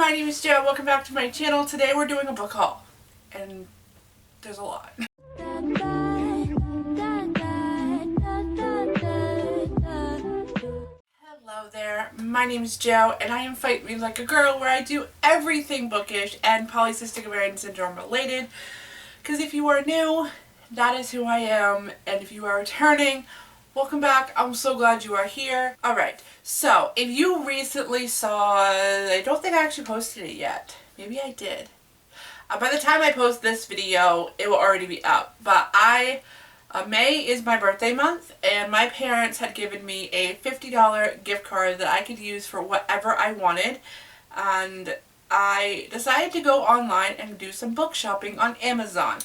my name is Jo. Welcome back to my channel. Today we're doing a book haul, and there's a lot. Hello there, my name is Jo, and I am Fight Me Like a Girl, where I do everything bookish and polycystic ovarian syndrome related. Because if you are new, that is who I am, and if you are returning, welcome back. I'm so glad you are here. Alright, so if you recently saw, I don't think I actually posted it yet. Maybe I did. By the time I post this video, it will already be up. But May is my birthday month, and my parents had given me a $50 gift card that I could use for whatever I wanted. And I decided to go online and do some book shopping on Amazon.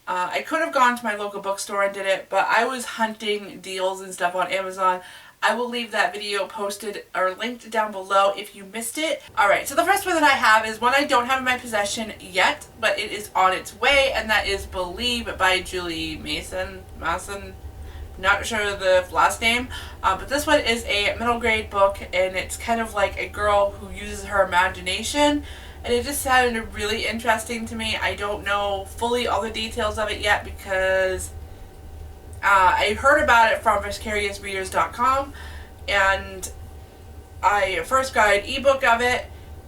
I could have gone to my local bookstore and did it, but I was hunting deals and stuff on Amazon. I will leave that video posted or linked down below if you missed it. Alright, so the first one that I have is one I don't have in my possession yet, but it is on its way, and that is Believe by Julie Mason. Not sure the last name, but this one is a middle grade book, and it's kind of like a girl who uses her imagination. And it just sounded really interesting to me. I don't know fully all the details of it yet because I heard about it from vicariousreaders.com, and I first got an ebook of it.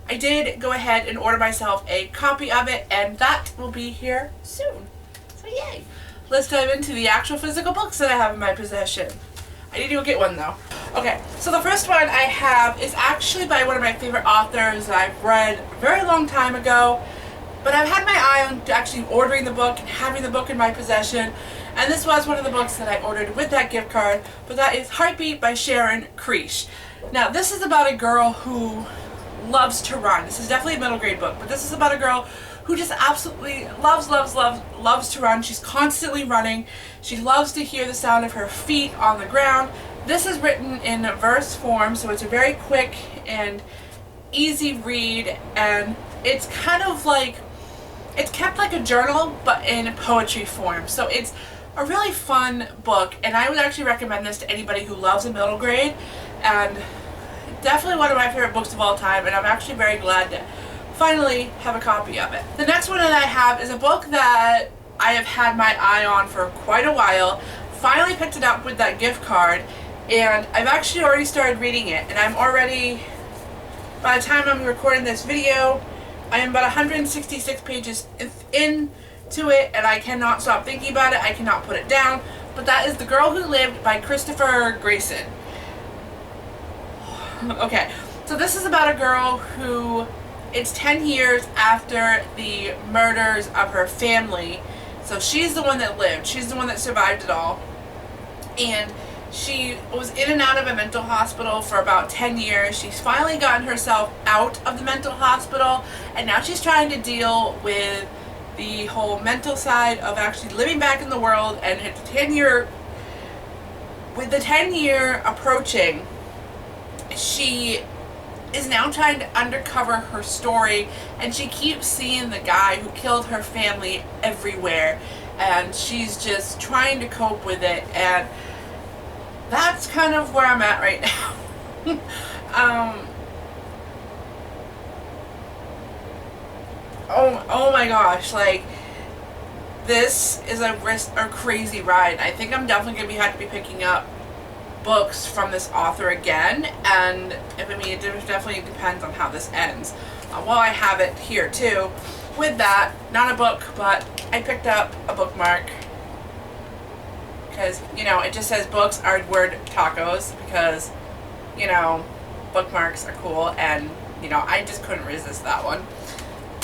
I did go ahead and order myself a copy of it, and that will be here soon. So yay! Let's dive into the actual physical books that I have in my possession. I need to go get one though. Okay, so the first one I have is actually by one of my favorite authors that I've read a very long time ago, but I've had my eye on actually ordering the book and having the book in my possession, and this was one of the books that I ordered with that gift card, but that is Heartbeat by Sharon Creech. Now, this is about a girl who loves to run. This is definitely a middle grade book, but this is about a girl who just absolutely loves to run. She's constantly running. She loves to hear the sound of her feet on the ground. This is written in verse form, so it's a very quick and easy read, and it's kind of like, it's kept like a journal, but in poetry form. So it's a really fun book, and I would actually recommend this to anybody who loves a middle grade, and definitely one of my favorite books of all time, and I'm actually very glad to finally have a copy of it. The next one that I have is a book that I have had my eye on for quite a while. Finally picked it up with that gift card, and I've actually already started reading it, and I'm already, by the time I'm recording this video, I am about 166 pages into it, and I cannot stop thinking about it. I cannot put it down. But that is The Girl Who Lived by Christopher Grayson. Okay, so this is about a girl who, it's 10 years after the murders of her family. So she's the one that lived. She's the one that survived it all. And she was in and out of a mental hospital for about 10 years. She's finally gotten herself out of the mental hospital, and now she's trying to deal with the whole mental side of actually living back in the world. And with the 10 year approaching, she is now trying to uncover her story, and she keeps seeing the guy who killed her family everywhere, and she's just trying to cope with it, and that's kind of where I'm at right now. Oh my gosh, like, this is a crazy ride. I think I'm definitely going to have to be picking up books from this author again, and it definitely depends on how this ends. Well, I have it here too. With that, not a book, but I picked up a bookmark because, you know, it just says books are word tacos, because, you know, bookmarks are cool, and, you know, I just couldn't resist that one.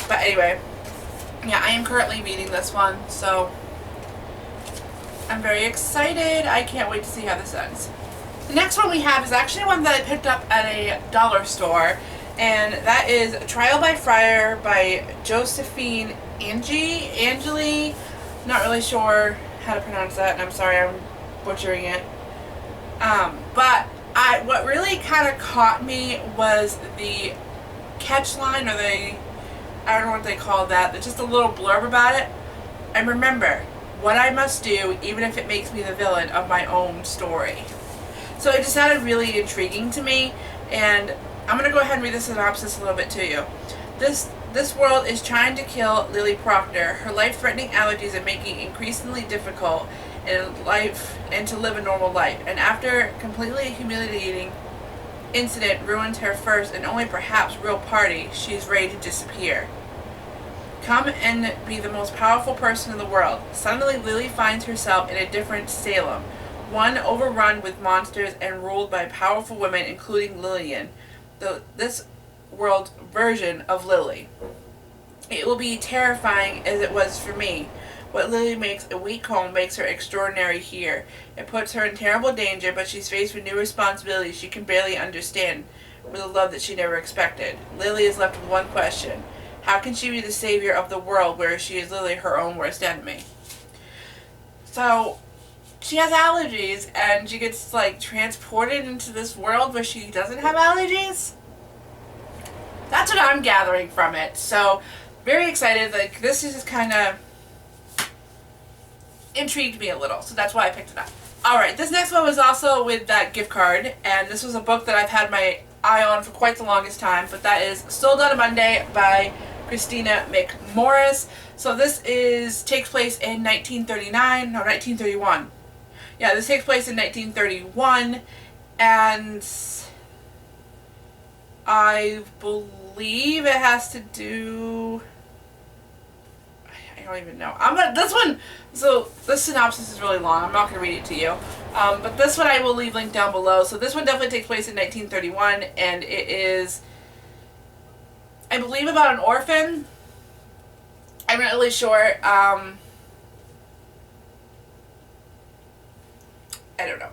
But anyway, yeah, I am currently reading this one, so I'm very excited. I can't wait to see how this ends. The next one we have is actually one that I picked up at a dollar store, and that is Trial by Fire by Josephine Angeli. Not really sure how to pronounce that, and I'm sorry I'm butchering it. But what really kind of caught me was the catch line, or I don't know what they call that, just a little blurb about it. And remember, what I must do, even if it makes me the villain of my own story. So it just sounded really intriguing to me, and I'm going to go ahead and read the synopsis a little bit to you. This world is trying to kill Lily Proctor. Her life-threatening allergies are making it increasingly difficult in life and to live a normal life. And after completely humiliating incident ruined her first and only perhaps real party, she's ready to disappear. Come and be the most powerful person in the world. Suddenly, Lily finds herself in a different Salem, one overrun with monsters and ruled by powerful women, including Lillian, this world version of Lily. It will be terrifying as it was for me. What Lily makes a weak home makes her extraordinary here. It puts her in terrible danger, but she's faced with new responsibilities she can barely understand, with a love that she never expected. Lily is left with one question. How can she be the savior of the world where she is literally her own worst enemy? So, she has allergies, and she gets, like, transported into this world where she doesn't have allergies? That's what I'm gathering from it. So, very excited. Like, this is just kind of intrigued me a little, so that's why I picked it up. Alright, this next one was also with that gift card, and this was a book that I've had my eye on for quite the longest time, but that is Sold on a Monday by Christina McMorris. So this takes place in 1931. Yeah, this takes place in 1931, and I believe it has to do... I don't even know. So this synopsis is really long. I'm not going to read it to you. But this one I will leave linked down below. So this one definitely takes place in 1931, and it is, I believe, about an orphan. I'm not really sure. I don't know.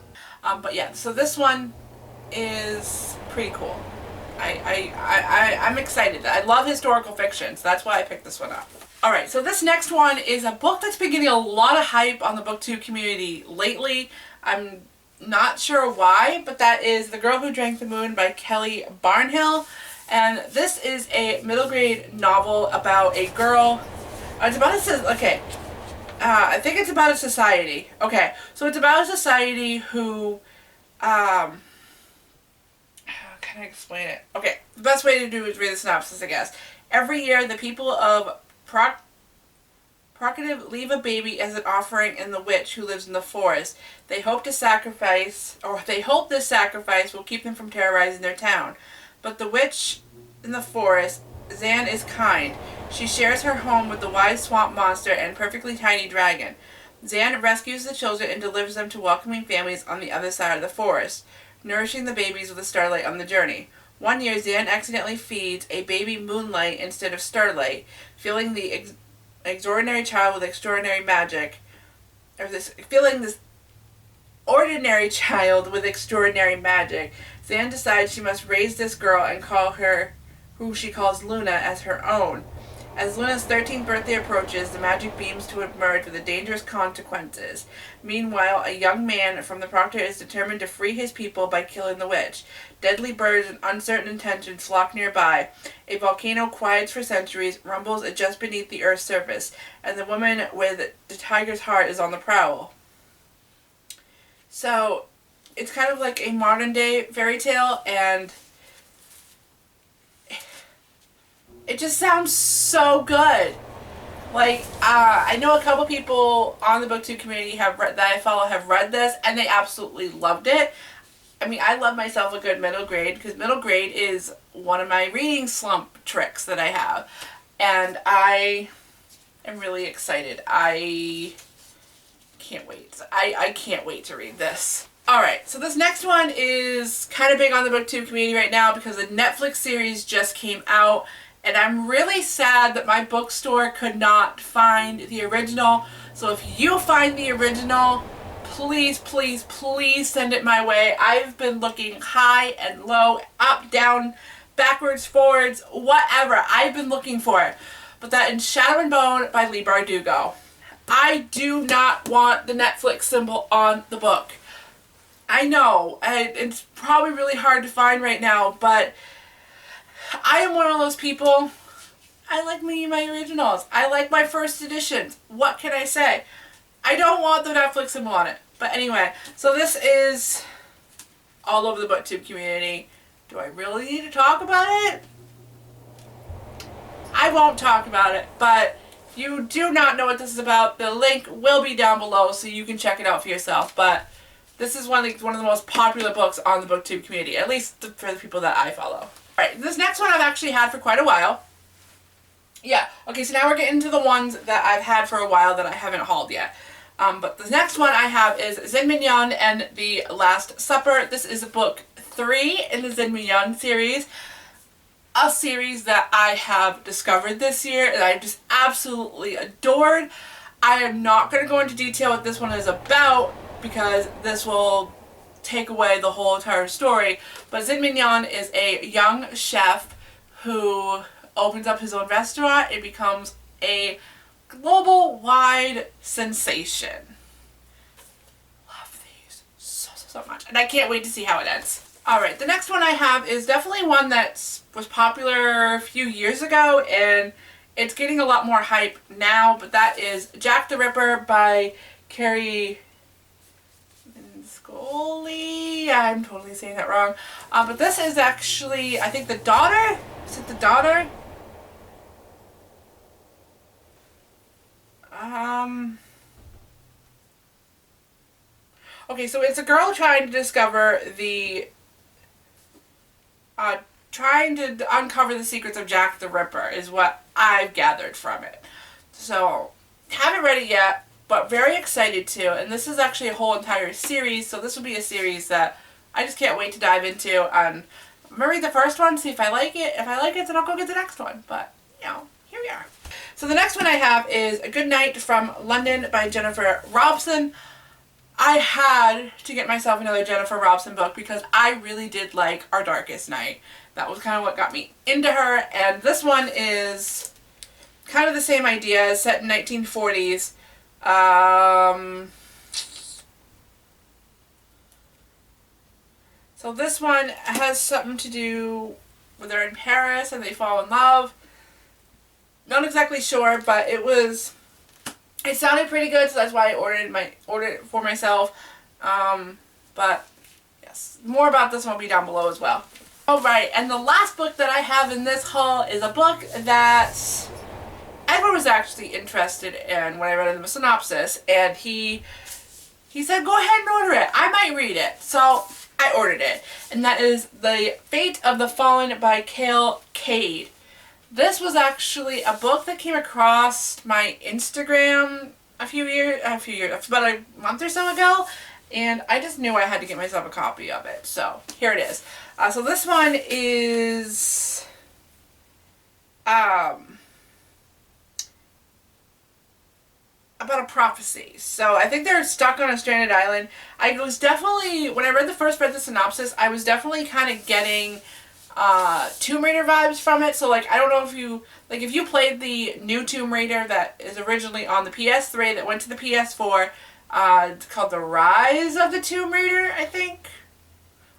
But yeah, so this one is pretty cool. I'm excited. I love historical fiction, so that's why I picked this one up. Alright, so this next one is a book that's been getting a lot of hype on the booktube community lately. I'm not sure why, but that is The Girl Who Drank the Moon by Kelly Barnhill. And this is a middle grade novel about a girl. I think it's about a society. Okay, so it's about a society who, how can I explain it? Okay, the best way to do it is read the synopsis, I guess. Every year, the people of Procative leave a baby as an offering in the witch who lives in the forest. They hope this sacrifice will keep them from terrorizing their town. But the witch in the forest, Zan, is kind. She shares her home with the wise swamp monster and perfectly tiny dragon. Zan rescues the children and delivers them to welcoming families on the other side of the forest, nourishing the babies with the starlight on the journey. One year, Zan accidentally feeds a baby Moonlight instead of Starlight, filling this ordinary child with extraordinary magic. Zan decides she must raise this girl and call her, who she calls Luna, as her own. As Luna's 13th birthday approaches, the magic beams to emerge with the dangerous consequences. Meanwhile, a young man from the Proctor is determined to free his people by killing the witch. Deadly birds and uncertain intentions flock nearby. A volcano quiets for centuries, rumbles just beneath the Earth's surface, and the woman with the tiger's heart is on the prowl. So, it's kind of like a modern day fairy tale, and it just sounds so good. Like, I know a couple people on the booktube community that I follow have read this, and they absolutely loved it. I mean, I love myself a good middle grade, because middle grade is one of my reading slump tricks that I have. And I am really excited. I can't wait. I can't wait to read this. Alright, so this next one is kind of big on the booktube community right now because the Netflix series just came out. And I'm really sad that my bookstore could not find the original. So if you find the original, please, please, please send it my way. I've been looking high and low, up, down, backwards, forwards, whatever. I've been looking for it. But that in Shadow and Bone by Leigh Bardugo. I do not want the Netflix symbol on the book. I know, it's probably really hard to find right now, but I am one of those people. I like my originals. I like my first editions. What can I say? I don't want the Netflix symbol on it. But anyway, so this is all over the booktube community. Do I really need to talk about it? I won't talk about it, but if you do not know what this is about, the link will be down below so you can check it out for yourself. But this is one of the most popular books on the booktube community, at least for the people that I follow. Alright, this next one I've actually had for quite a while. Yeah, okay, so now we're getting to the ones that I've had for a while that I haven't hauled yet. But the next one I have is Xin Mignon and the Last Supper. This is book 3 in the Xin Mignon series. A series that I have discovered this year and I just absolutely adored. I am not going to go into detail what this one is about because this will take away the whole entire story. But Xin Mignon is a young chef who opens up his own restaurant. It becomes a global-wide sensation. Love these so much. And I can't wait to see how it ends. Alright, the next one I have is definitely one that was popular a few years ago, and it's getting a lot more hype now, but that is Jack the Ripper by Carrie Scully. I'm totally saying that wrong. But this is actually, I think, the daughter? Is it the daughter? Okay, so it's a girl trying to discover trying to uncover the secrets of Jack the Ripper is what I've gathered from it. So, haven't read it yet, but very excited to. And this is actually a whole entire series, so this will be a series that I just can't wait to dive into. I'm going to read the first one, see if I like it. If I like it, then I'll go get the next one. But, you know, here we are. So the next one I have is A Good Night from London by Jennifer Robson. I had to get myself another Jennifer Robson book because I really did like Our Darkest Night. That was kind of what got me into her, and this one is kind of the same idea, set in 1940s. So this one has something to do with they're in Paris and they fall in love. Not exactly sure, but it sounded pretty good, so that's why I ordered it for myself. But yes, more about this one will be down below as well. Alright, and the last book that I have in this haul is a book that Edward was actually interested in when I read the synopsis, and he said go ahead and order it. I might read it. So I ordered it, and that is The Fate of the Fallen by Cale Cade. This was actually a book that came across my Instagram about a month or so ago, and I just knew I had to get myself a copy of it. So here it is. So this one is about a prophecy. So I think they're stuck on a stranded island. I was definitely, when I read the synopsis, I was definitely kind of getting Tomb Raider vibes from it. So like, I don't know if you played the new Tomb Raider that is originally on the PS3 that went to the PS4, it's called The Rise of the Tomb Raider, I think.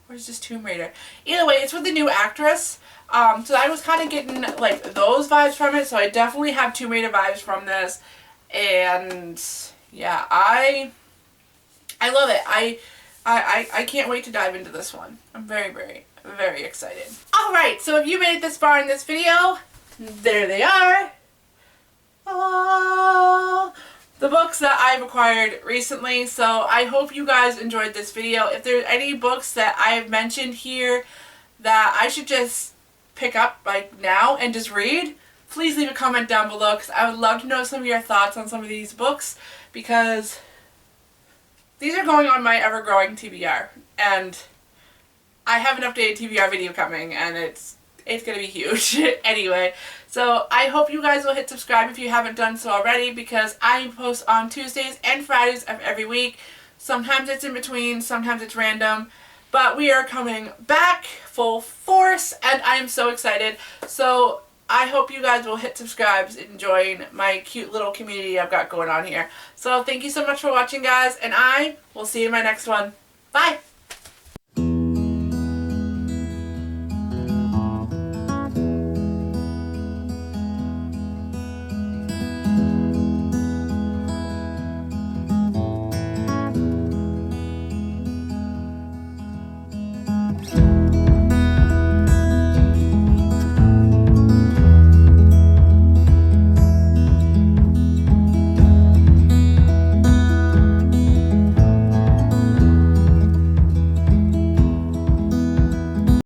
Or is this Tomb Raider? Either way, it's with the new actress. So I was kind of getting like those vibes from it. So I definitely have Tomb Raider vibes from this. And yeah, I love it. I can't wait to dive into this one. I'm very, very, very excited. Alright, so if you made it this far in this video, there they are. Oh, the books that I've acquired recently. So I hope you guys enjoyed this video. If there's any books that I have mentioned here that I should just pick up like now and just read, please leave a comment down below because I would love to know some of your thoughts on some of these books, because these are going on my ever-growing TBR, and I have an updated TBR video coming, and it's going to be huge. Anyway, so I hope you guys will hit subscribe if you haven't done so already, because I post on Tuesdays and Fridays of every week. Sometimes it's in between, sometimes it's random, but we are coming back full force, and I am so excited. So I hope you guys will hit subscribe and join my cute little community I've got going on here. So thank you so much for watching, guys, and I will see you in my next one. Bye!